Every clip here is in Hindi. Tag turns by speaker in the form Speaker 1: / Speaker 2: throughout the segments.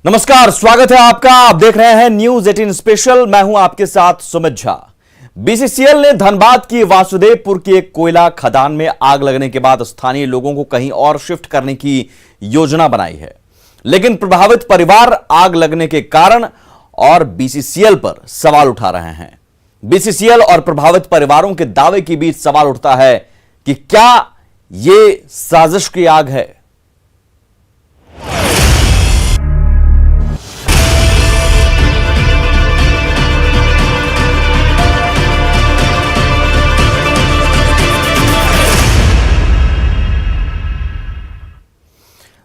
Speaker 1: नमस्कार, स्वागत है आपका। आप देख रहे हैं न्यूज 18 स्पेशल। मैं हूं आपके साथ सुमित झा। बीसीसीएल ने धनबाद की वासुदेवपुर की एक कोयला खदान में आग लगने के बाद स्थानीय लोगों को कहीं और शिफ्ट करने की योजना बनाई है, लेकिन प्रभावित परिवार आग लगने के कारण और बीसीसीएल पर सवाल उठा रहे हैं। बीसीसीएल और प्रभावित परिवारों के दावे के बीच सवाल उठता है कि क्या यह साजिश की आग है।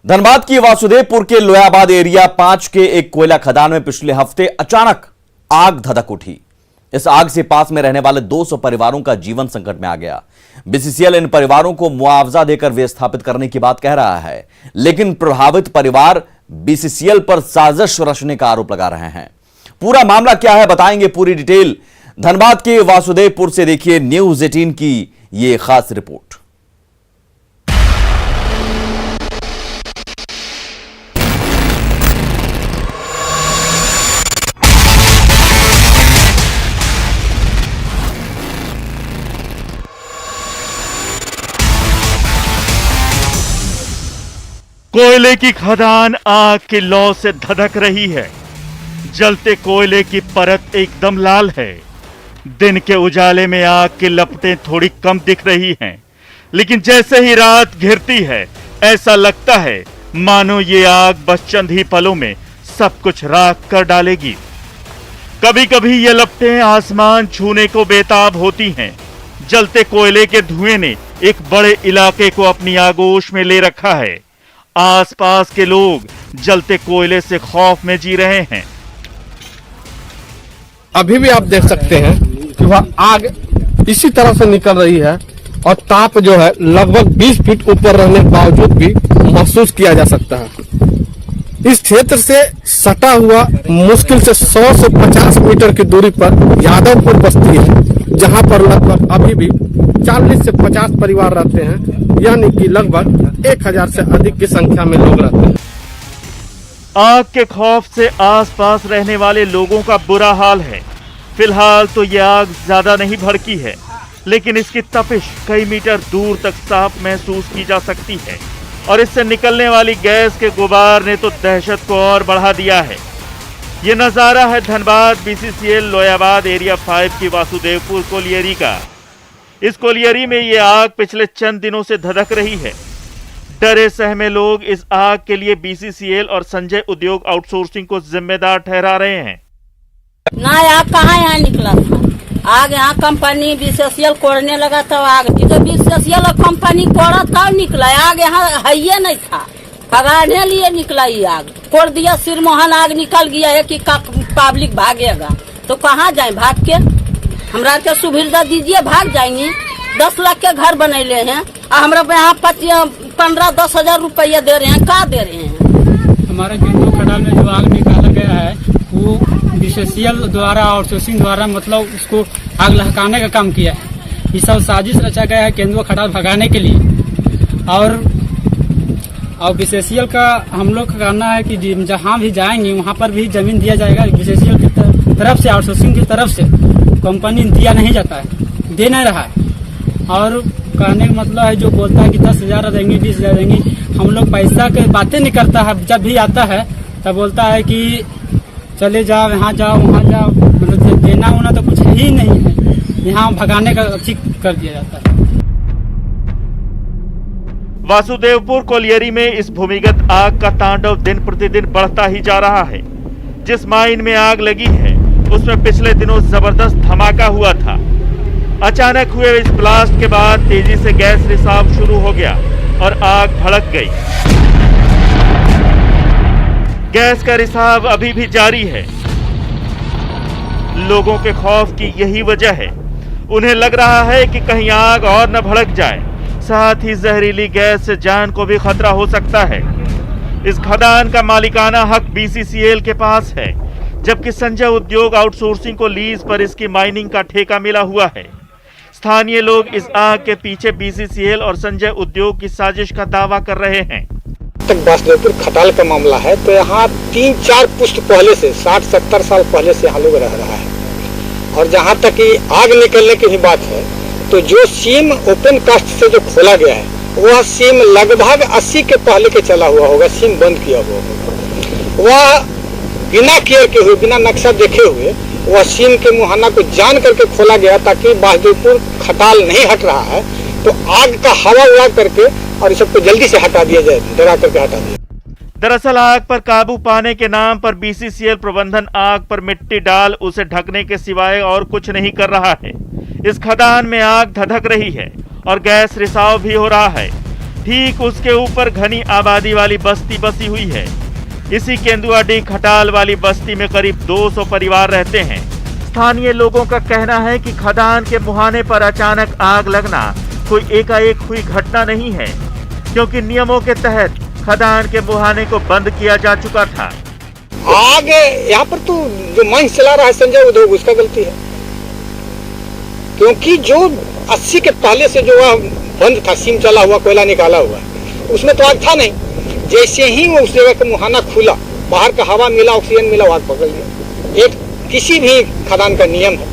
Speaker 1: धनबाद की वासुदेवपुर के लोयाबाद एरिया 5 के एक कोयला खदान में पिछले हफ्ते अचानक आग धधक उठी। इस आग से पास में रहने वाले 200 परिवारों का जीवन संकट में आ गया। बीसीसीएल इन परिवारों को मुआवजा देकर विस्थापित करने की बात कह रहा है, लेकिन प्रभावित परिवार बीसीसीएल पर साजिश रचने का आरोप लगा रहे हैं। पूरा मामला क्या है, बताएंगे पूरी डिटेल। धनबाद के वासुदेवपुर से देखिए न्यूज 18 की यह खास रिपोर्ट।
Speaker 2: कोयले की खदान आग की लौ से धधक रही है। जलते कोयले की परत एकदम लाल है। दिन के उजाले में आग की लपटें थोड़ी कम दिख रही हैं, लेकिन जैसे ही रात घिरती है ऐसा लगता है मानो ये आग बस चंद ही पलों में सब कुछ राख कर डालेगी। कभी कभी ये लपटें आसमान छूने को बेताब होती हैं। जलते कोयले के धुएं ने एक बड़े इलाके को अपनी आगोश में ले रखा है। आसपास के लोग जलते कोयले से खौफ में जी रहे हैं।
Speaker 3: अभी भी आप देख सकते हैं कि वह आग इसी तरह से निकल रही है और ताप जो है लगभग 20 फीट ऊपर रहने के बावजूद भी महसूस किया जा सकता है। इस क्षेत्र से सटा हुआ मुश्किल से 100 से 50 मीटर की दूरी पर यादवपुर बस्ती है, जहां पर लगभग अभी भी 40 से 50 परिवार रहते हैं, यानी कि लगभग 1000 से अधिक की संख्या में लोग रहते हैं।
Speaker 2: आग के खौफ से आसपास रहने वाले लोगों का बुरा हाल है। फिलहाल तो यह आग ज्यादा नहीं भड़की है, लेकिन इसकी तपिश कई मीटर दूर तक साफ महसूस की जा सकती है और इससे निकलने वाली गैस के गुबार ने तो दहशत को और बढ़ा दिया है। ये नजारा है धनबाद बीसीसीएल लोयाबाद एरिया 5 की वासुदेवपुर कोलियरी का। इस कोलियरी में ये आग पिछले चंद दिनों से धधक रही है। डरे सहमे लोग इस आग के लिए बीसीसीएल और संजय उद्योग आउटसोर्सिंग को जिम्मेदार ठहरा रहे हैं।
Speaker 4: ना आग कहाँ यहाँ निकला था। आग यहाँ कंपनी बीसीसीएल कोड़ने लगा था। आग तो बीसीसीएल और कंपनी कोड़ा था, निकला आग यहाँ है ही नहीं था। भगाने लिए निकला ये आग, कोड़ दिया सिरमोहन, आग निकल गया है कि पब्लिक भागेगा तो कहाँ जाए भाग के। हमरा के सुविधा दीजिए, भाग जाएंगे। 10 लाख के घर बनैले हैं और हमरा यहाँ 15-10 हजार रुपया दे रहे हैं। का दे रहे हैं?
Speaker 5: हमारे गेंदो खदान में जो आग निकाला गया है वो बीसीसीएल द्वारा आउटसोर्सिंग द्वारा मतलब उसको आग लहकाने का काम किया है। ये सब साजिश रचा गया है केंद्रीय खदान भगाने के लिए। और बीसीसीएल का हम लोग का कहना है कि जहाँ भी जाएंगे वहाँ पर भी जमीन दिया जाएगा। बीसीसीएल की तरफ से आउटसोर्सिंग की तरफ से कंपनी दिया नहीं जाता है, दे नहीं रहा है। और कहने का मतलब है जो बोलता है कि 10,000 देंगे, 20,000 देंगे, हम लोग पैसा के बातें नहीं करता है। जब भी आता है तब बोलता है कि चले जाओ, यहाँ जाओ, वहाँ जाओ, मतलब देना होना तो कुछ ही नहीं है। यहाँ भगाने का ठीक कर दिया जाता है।
Speaker 2: वासुदेवपुर कोलियरी में इस भूमिगत आग का तांडव दिन प्रतिदिन बढ़ता ही जा रहा है। जिस माइन में आग लगी है उसमें पिछले दिनों जबरदस्त धमाका हुआ था। अचानक हुए इस ब्लास्ट के बाद तेजी से गैस रिसाव शुरू हो गया और आग भड़क गई। गैस का रिसाव अभी भी जारी है। लोगों के खौफ की यही वजह है। उन्हें लग रहा है कि कहीं आग और न भड़क जाए, साथ ही जहरीली गैस से जान को भी खतरा हो सकता है। इस खदान का मालिकाना हक बीसीसीएल के पास है, जबकि संजय उद्योग आउटसोर्सिंग को लीज पर इसकी माइनिंग का ठेका मिला हुआ है। स्थानीय लोग इस आग के पीछे बीसीसीएल और संजय उद्योग की साजिश का दावा कर रहे हैं।
Speaker 6: तक बासदेवपुर खटाल का मामला है, तो यहाँ 3-4 पुश्त पहले से 60-70 साल पहले से यहाँ लोग रह रहा है। और जहाँ तक कि आग निकलने की ही बात है, तो जो सीम ओपन कास्ट से जो खोला गया है, वह सीम लगभग 80 के पहले के चला हुआ होगा, सीम बंद किया हुआ होगा। वह बिना केयर के हुए, बिना नक्शा देखे हुए वह सीम के मुहाना को जान करके खोला गया, ताकि बासदेवपुर खटाल नहीं हट रहा है तो आग का हवा उड़ा करके और इस सबको जल्दी से हटा दिया जाए, डरा करके हटा दिया।
Speaker 2: दरअसल आग पर काबू पाने के नाम पर बीसीसीएल प्रबंधन आग पर मिट्टी डाल उसे ढकने के सिवाय और कुछ नहीं कर रहा है। इस खदान में आग धधक रही है और गैस रिसाव भी हो रहा है। ठीक उसके ऊपर घनी आबादी वाली बस्ती बसी हुई है। इसी केंदुआडीह खटाल वाली बस्ती में करीब 200 परिवार रहते हैं। स्थानीय लोगों का कहना है कि खदान के मुहाने पर अचानक आग लगना कोई एकाएक हुई घटना नहीं है, क्योंकि नियमों के तहत खदान के मुहाने को बंद किया जा चुका था।
Speaker 6: आग यहाँ पर तो जो माइंस चला रहा है संजय उद्योग, उसका गलती है, क्योंकि जो 80 के पहले से जो वह बंद था, सीम चला हुआ, कोयला निकाला हुआ, उसमें तो आग था नहीं। जैसे ही वो उस जगह का मुहाना खुला, बाहर का हवा मिला, ऑक्सीजन मिला, आग पकड़ लिया। एक किसी भी खदान का नियम है,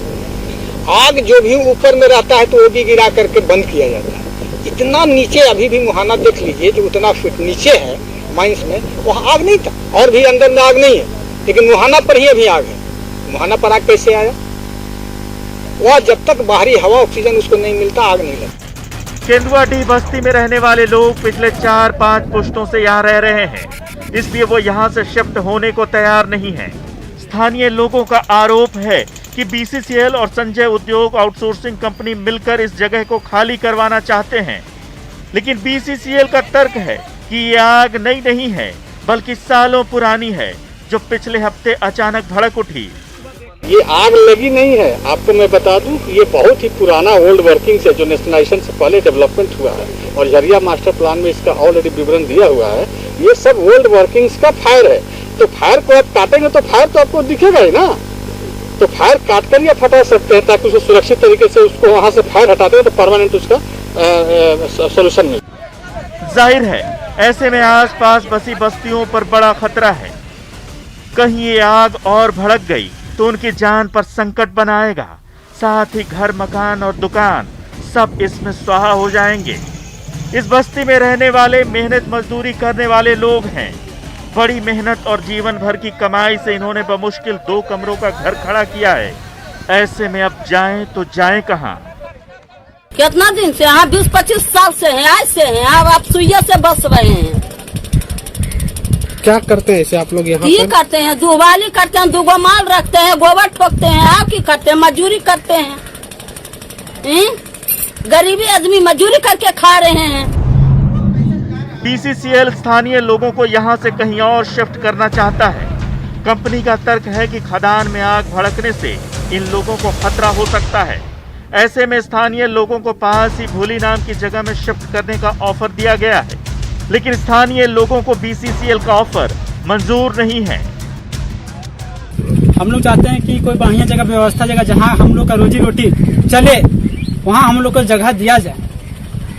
Speaker 6: आग जो भी ऊपर में रहता है तो वो भी गिरा करके बंद किया जाता है। इतना नीचे अभी भी मुहाना देख लीजिए, जो उतना फीट नीचे है माइंस में, वहाँ आग नहीं था, और भी अंदर में आग नहीं है, लेकिन मुहाना पर ही अभी आग है। मुहाना पर आग कैसे आया? वह जब तक बाहरी हवा ऑक्सीजन उसको नहीं मिलता, आग नहीं लगती।
Speaker 2: केंदुआडीह बस्ती में रहने वाले लोग पिछले 4-5 पुश्तों से यहाँ रह रहे हैं, इसलिए वो यहाँ से शिफ्ट होने को तैयार नहीं है। स्थानीय लोगों का आरोप है कि बीसीसीएल और संजय उद्योग आउटसोर्सिंग कंपनी मिलकर इस जगह को खाली करवाना चाहते हैं, लेकिन बीसीसीएल का तर्क है कि ये आग नई नहीं है, बल्कि सालों पुरानी है, जो पिछले हफ्ते अचानक भड़क उठी।
Speaker 6: ये आग लगी नहीं है, आपको मैं बता दूं कि ये बहुत ही पुराना ओल्ड वर्किंग से, जो नेशनलाइजेशन से पहले डेवलपमेंट हुआ है और झरिया मास्टर प्लान में इसका ऑलरेडी विवरण दिया हुआ है। ये सब ओल्ड वर्किंग्स का फायर है, तो फायर को आप काटेंगे तो फायर तो आपको दिखेगा ही ना, तो फायर काट कर या फटा सकते हैं, ताकि उसको सुरक्षित तरीके से उसको वहां से फायर हटाते हैं तो परमानेंट उसका सोल्यूशन मिले।
Speaker 2: जाहिर है ऐसे में आसपास बसी बस्तियों पर बड़ा खतरा है। कहीं ये आग और भड़क गई तो उनकी जान पर संकट बनाएगा, साथ ही घर, मकान और दुकान सब इसमें स्वाहा हो जाएंगे। इस बस्ती में रहने वाले मेहनत मजदूरी करने वाले लोग हैं। बड़ी मेहनत और जीवन भर की कमाई से इन्होंने बमुश्किल 2 कमरों का घर खड़ा किया है। ऐसे में अब जाएं तो जाएं कहां?
Speaker 4: कितना दिन से यहाँ 20-25 साल से हैं, ऐसे हैं। अब आप सुइया से बस रहे हैं।
Speaker 3: क्या करते हैं ऐसे आप लोग यहाँ
Speaker 4: ये
Speaker 3: पर?
Speaker 4: करते हैं, दुबाली करते हैं, 2 माल रखते हैं, गोबर ठोकते हैं, आप की करते हैं, मजदूरी करते हैं। गरीबी आदमी मजदूरी करके खा रहे हैं।
Speaker 2: बीसीसीएल स्थानीय लोगों को यहां से कहीं और शिफ्ट करना चाहता है। कंपनी का तर्क है कि खदान में आग भड़कने से इन लोगों को खतरा हो सकता है। ऐसे में स्थानीय लोगों को पास ही भोली नाम की जगह में शिफ्ट करने का ऑफर दिया गया है, लेकिन स्थानीय लोगों को बीसीसीएल का ऑफर मंजूर नहीं है।
Speaker 5: हम लोग चाहते हैं कि कोई बढ़िया जगह, व्यवस्था जगह, जहाँ हम लोग का रोजी रोटी चले, वहाँ हम लोग को जगह दिया जाए।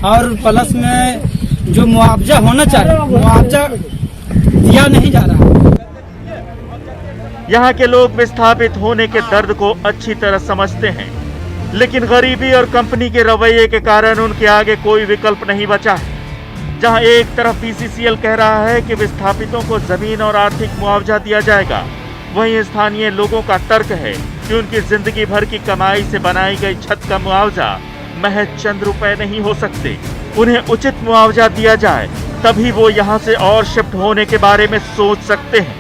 Speaker 5: और प्लस में जो मुआवजा होना चाहिए, मुआवजा दिया नहीं जा रहा।
Speaker 2: यहाँ के लोग विस्थापित होने के दर्द को अच्छी तरह समझते हैं, लेकिन गरीबी और कंपनी के रवैये के कारण उनके आगे कोई विकल्प नहीं बचा है। जहाँ एक तरफ बीसीसीएल कह रहा है कि विस्थापितों को जमीन और आर्थिक मुआवजा दिया जाएगा, वहीं स्थानीय लोगों का तर्क है कि उनकी जिंदगी भर की कमाई से बनाई गई छत का मुआवजा महज चंद रुपए नहीं हो सकते। उन्हें उचित मुआवजा दिया जाए, तभी वो यहाँ से और शिफ्ट होने के बारे में सोच सकते हैं।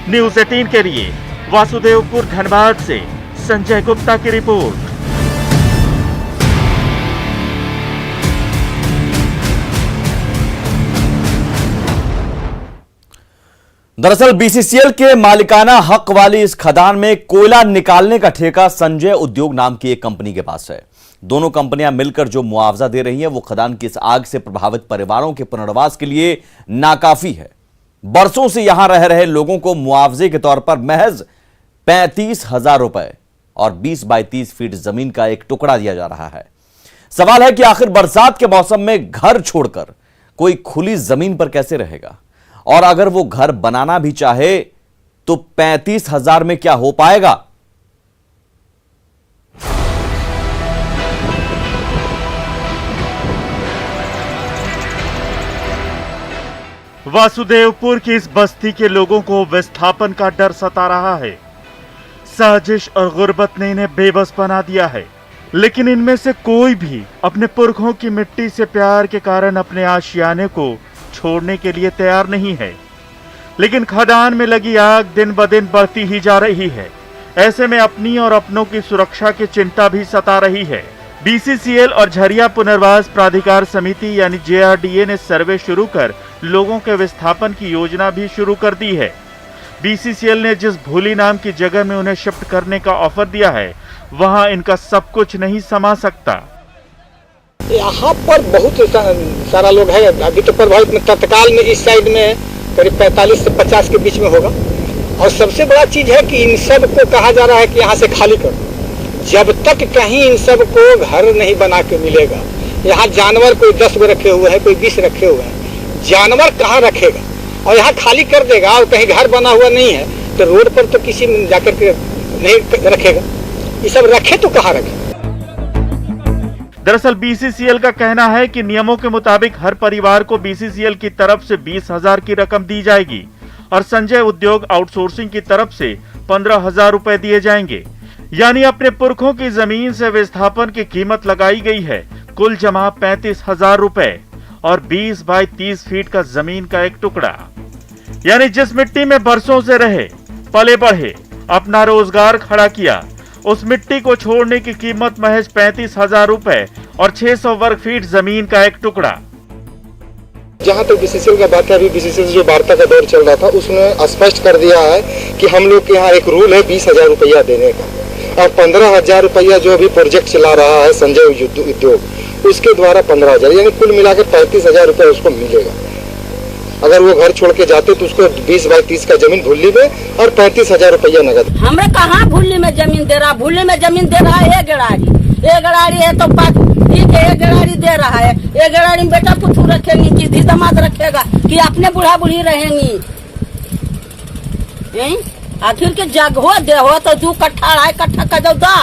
Speaker 2: न्यूज़ 18 के लिए वासुदेवपुर धनबाद से संजय गुप्ता की रिपोर्ट।
Speaker 1: दरअसल बीसीसीएल के मालिकाना हक वाली इस खदान में कोयला निकालने का ठेका संजय उद्योग नाम की एक कंपनी के पास है। दोनों कंपनियां मिलकर जो मुआवजा दे रही हैं वो खदान की इस आग से प्रभावित परिवारों के पुनर्वास के लिए नाकाफी है। बरसों से यहां रह रहे लोगों को मुआवजे के तौर पर महज 35,000 रुपए और 20 बाई 30 फीट जमीन का एक टुकड़ा दिया जा रहा है। सवाल है कि आखिर बरसात के मौसम में घर छोड़कर कोई खुली जमीन पर कैसे रहेगा, और अगर वो घर बनाना भी चाहे तो 35,000 में क्या हो पाएगा।
Speaker 2: वासुदेवपुर की इस बस्ती के लोगों को विस्थापन का डर सता रहा है। साजिश और गुर्बत ने इन्हें बेबस बना दिया है, लेकिन इनमें से कोई भी अपने पुरखों की मिट्टी से प्यार के कारण अपने आशियाने को छोड़ने के लिए तैयार नहीं है। लेकिन खदान में लगी आग दिन ब दिन बढ़ती ही जा रही है। ऐसे में अपनी और अपनों की सुरक्षा की चिंता भी सता रही है। बीसीसीएल और झरिया पुनर्वास प्राधिकार समिति यानी JRDA ने सर्वे शुरू कर लोगों के विस्थापन की योजना भी शुरू कर दी है। बीसीसीएल ने जिस भूली नाम की जगह में उन्हें शिफ्ट करने का ऑफर दिया है, वहां इनका सब कुछ नहीं समा सकता।
Speaker 6: यहाँ पर बहुत सारा लोग है। अभी तो प्रभावित में तत्काल में इस साइड में करीब 45 से 50 के बीच में होगा। और सबसे बड़ा चीज है कि इन सब को कहा जा रहा है कि यहाँ से खाली करो। जब तक कहीं इन सब को घर नहीं बना के मिलेगा, यहाँ जानवर कोई 10 को रखे हुए हैं, कोई 20 रखे हुए हैं, जानवर कहाँ रखेगा। और यहाँ खाली कर देगा और कहीं घर बना हुआ नहीं है तो रोड पर तो किसी जाकर के नहीं रखेगा। ये सब रखे तो कहाँ रखे।
Speaker 2: दरअसल बीसीसीएल का कहना है कि नियमों के मुताबिक हर परिवार को बीसीसीएल की तरफ से 20,000 की रकम दी जाएगी और संजय उद्योग आउटसोर्सिंग की तरफ से 15,000 रुपए दिए जाएंगे। यानी अपने पुरखों की जमीन से विस्थापन की कीमत लगाई गई है कुल जमा 35,000 रुपए और 20 बाई 30 फीट का जमीन का एक टुकड़ा। यानी जिस मिट्टी में बरसों से रहे, पले बढ़े, अपना रोजगार खड़ा किया, उस मिट्टी को छोड़ने की कीमत महज 35,000 रुपए और 600 वर्ग फीट जमीन का एक टुकड़ा।
Speaker 7: जहाँ तक बीसीसीएल का बात है, अभी बीसीसीएल जो वार्ता का दौर चल रहा था उसमें स्पष्ट कर दिया है कि हम लोग के यहाँ एक रूल है 20,000 रुपया देने का, और 15,000 रुपया जो अभी प्रोजेक्ट चला रहा है संजय उद्योग, उसके द्वारा 15,000, यानी कुल मिलाकर 35,000 रुपया उसको मिलेगा। अगर वो घर छोड़ के जाते तो उसको 20 बाई 30 का जमीन भुल्ली में और 35,000 रुपया नगद।
Speaker 4: हमें कहाँ भुल्ली में जमीन दे रहा, भुल्ली में जमीन दे रहा है एक गड़ाड़ी है तो 5 ठीक है, एक गड़ाड़ी दे रहा है। एक गड़ाड़ी में बेटा पुथू रखेंगी कि दी दामाद रखेगा कि अपने बूढ़ा बूढ़ी रहेंगी। आखिर के जगह दे हो तो 2 कट्ठा 2.5 कट्ठा का दो दा,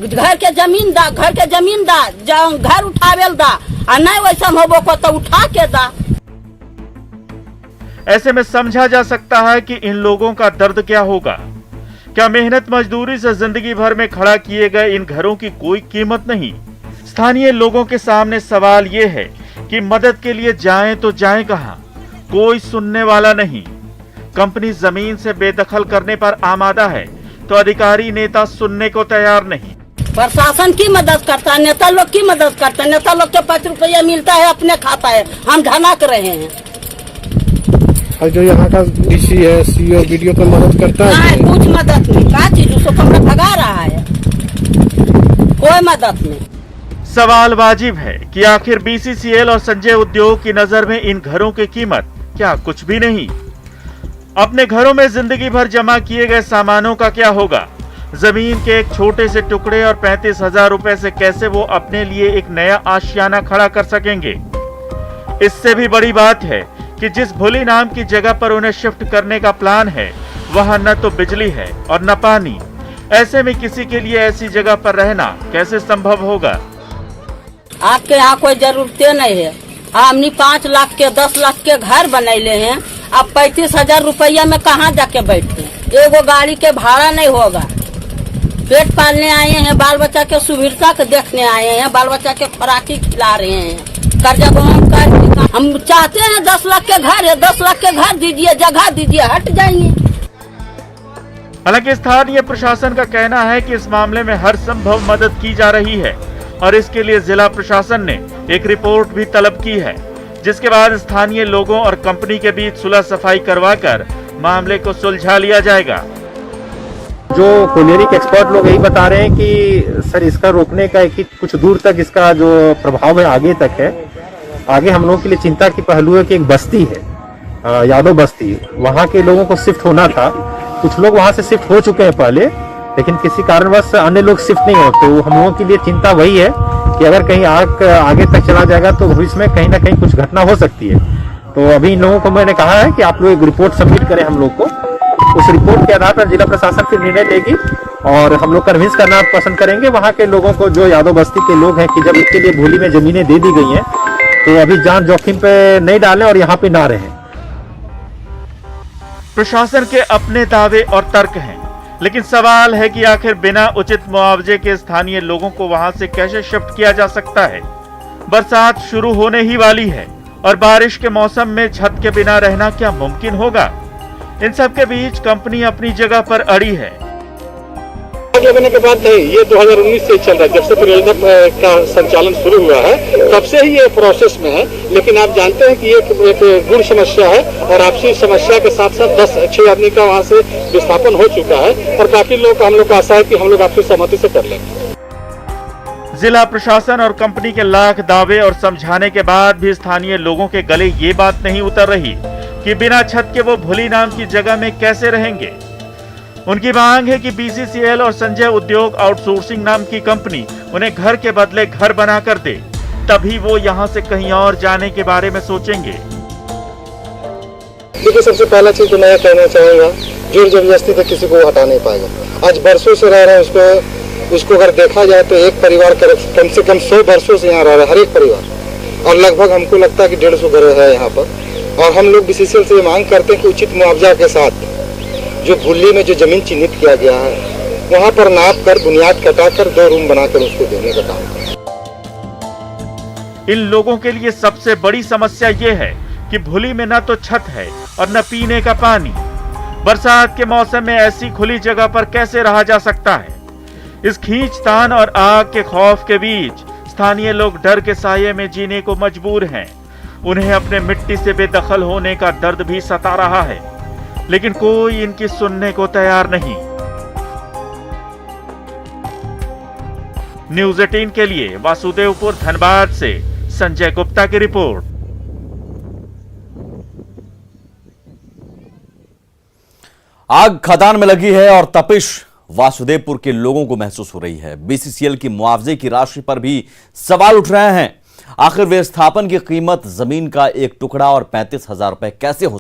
Speaker 4: घर के जमीन दा, घर के जमीन दा, घर उठावेल दा, और नहीं वैसा होबो को तो उठा के दा।
Speaker 2: ऐसे में समझा जा सकता है कि इन लोगों का दर्द क्या होगा। क्या मेहनत मजदूरी से जिंदगी भर में खड़ा किए गए इन घरों की कोई कीमत नहीं। स्थानीय लोगों के सामने सवाल ये है कि मदद के लिए जाएं तो जाएं कहां, कोई सुनने वाला नहीं। कंपनी जमीन से बेदखल करने पर आमादा है तो अधिकारी नेता सुनने को तैयार नहीं।
Speaker 4: प्रशासन की मदद करता है, नेता लोग की मदद करता है। नेता लोग के 5 रुपया मिलता है अपने खाता है, हम ढनक रहे हैं।
Speaker 3: और जो यहाँ का डीसी है, सीओ, वीडियो पे मदद करता है,
Speaker 4: कुछ मदद नहीं। क्या चीज उसको कमरा भगा रहा है, कोई मदद नहीं।
Speaker 2: सवाल वाजिब है कि आखिर बीसीसीएल और संजय उद्योग की नजर में इन घरों की कीमत क्या कुछ भी नहीं। अपने घरों में जिंदगी भर जमा किए गए सामानों का क्या होगा। जमीन के एक छोटे से टुकड़े और 35,000 रुपए से कैसे वो अपने लिए एक नया आशियाना खड़ा कर सकेंगे। इससे भी बड़ी बात है कि जिस भोली नाम की जगह पर उन्हें शिफ्ट करने का प्लान है, वहां न तो बिजली है और न पानी। ऐसे में किसी के लिए ऐसी जगह पर रहना कैसे संभव होगा।
Speaker 4: आपके यहाँ कोई जरूरतें नहीं है। हमने 5 लाख के 10 लाख के घर बनैले हैं। अब 35,000 रुपया में कहाँ जाके बैठे। एगो गाड़ी के भाड़ा नहीं होगा। पेट पालने आए हैं, बाल बच्चा के सुविधा के देखने आए हैं, बाल बच्चा के खुराकी खिला रहे हैं। कर्जा हम चाहते हैं 10 लाख के घर है, 10 लाख के घर दीजिए, जगह दीजिए, हट जाएंगे।
Speaker 2: हालांकि स्थानीय प्रशासन का कहना है कि इस मामले में हर संभव मदद की जा रही है और इसके लिए जिला प्रशासन ने एक रिपोर्ट भी तलब की है, जिसके बाद स्थानीय लोगों और कंपनी के बीच सुलह सफाई करवाकर मामले को सुलझा लिया जाएगा।
Speaker 8: जो कोनेरी के एक्सपर्ट लोग यही बता रहे हैं कि सर इसका रोकने का कि कुछ दूर तक इसका जो प्रभाव है आगे तक है। आगे हम लोगों के लिए चिंता की पहलू है कि एक बस्ती है यादव बस्ती, वहाँ के लोगों को शिफ्ट होना था। कुछ लोग वहाँ से शिफ्ट हो चुके हैं पहले, लेकिन किसी कारणवश अन्य लोग शिफ्ट नहीं होते। हम लोगों के लिए चिंता वही है कि अगर कहीं आग आगे तक चला जाएगा तो भविष्य में कहीं ना कहीं कुछ घटना हो सकती है। तो अभी इन लोगों को मैंने कहा है कि आप लोग एक रिपोर्ट सबमिट करें हम लोग को, उस रिपोर्ट के आधार पर जिला प्रशासन फिर निर्णय लेगी और हम लोग कन्विंस करना पसंद करेंगे वहां के लोगों को, जो यादव बस्ती के लोग हैं, कि जब इसके लिए भूली में जमीनें दे दी गई हैं तो अभी जान जोखिम पे नहीं डालें और यहाँ पे ना रहें।
Speaker 2: प्रशासन के अपने दावे और तर्क हैं, लेकिन सवाल है कि आखिर बिना उचित मुआवजे के स्थानीय लोगों को वहां से कैसे शिफ्ट किया जा सकता है। बरसात शुरू होने ही वाली है और बारिश के मौसम में छत के बिना रहना क्या मुमकिन होगा? इन सब के बीच कंपनी अपनी जगह पर अड़ी है।
Speaker 6: आग लगने के बाद नहीं, ये 2019 से चल रहा है, जब से परियोजना का संचालन शुरू हुआ है तब से ही ये प्रोसेस में है। लेकिन आप जानते हैं कि ये एक गुण समस्या है और आपसी समस्या के साथ साथ 10-6 आदमी का वहाँ से विस्थापन हो चुका है और काफी लोग का हम लोग को आशा है कि हम लोग आपसी सहमति से कर लेंगे।
Speaker 2: जिला प्रशासन और कंपनी के लाख दावे और समझाने के बाद भी स्थानीय लोगों के गले ये बात नहीं उतर रही कि बिना छत के वो भुली नाम की जगह में कैसे रहेंगे। उनकी मांग है कि बीसीसीएल और संजय उद्योग आउटसोर्सिंग नाम की कंपनी उन्हें घर के बदले घर बनाकर दे, तभी वो यहाँ से कहीं और जाने के बारे में सोचेंगे।
Speaker 7: देखिए, सबसे पहला चीज तो मैं कहना चाहूंगा, जोर जबरदस्ती तो किसी को हटा नहीं पाएगा। आज बरसों से रह रहे हैं, उसको अगर देखा जाए तो एक परिवार कम से कम 100 वर्षों से यहाँ रह रहा है, हर एक परिवार, और लगभग हमको लगता है कि 150 घर है यहाँ पर। और हम लोग बीसीसीएल से मांग करते हैं कि उचित मुआवजा के साथ जो भुल्ली में जो जमीन चिन्हित किया गया है वहाँ पर नाप कर बुनियाद कटाकर 2 रूम बनाकर उसको देने का काम करें।
Speaker 2: इन लोगों के लिए सबसे बड़ी समस्या ये है कि भुली में न तो छत है और न पीने का पानी। बरसात के मौसम में ऐसी खुली जगह पर कैसे रहा जा सकता है? इस खींचतान और आग के खौफ के बीच स्थानीय लोग डर के साये में जीने को मजबूर हैं। उन्हें अपने मिट्टी से बेदखल होने का दर्द भी सता रहा है, लेकिन कोई इनकी सुनने को तैयार नहीं। न्यूज़ 18 के लिए वासुदेवपुर धनबाद से संजय गुप्ता की रिपोर्ट।
Speaker 1: आग खदान में लगी है और तपिश वासुदेवपुर के लोगों को महसूस हो रही है। बीसीसीएल की मुआवजे की राशि पर भी सवाल उठ रहे हैं। आखिर विस्थापन की कीमत जमीन का एक टुकड़ा और 35,000 रुपए कैसे हो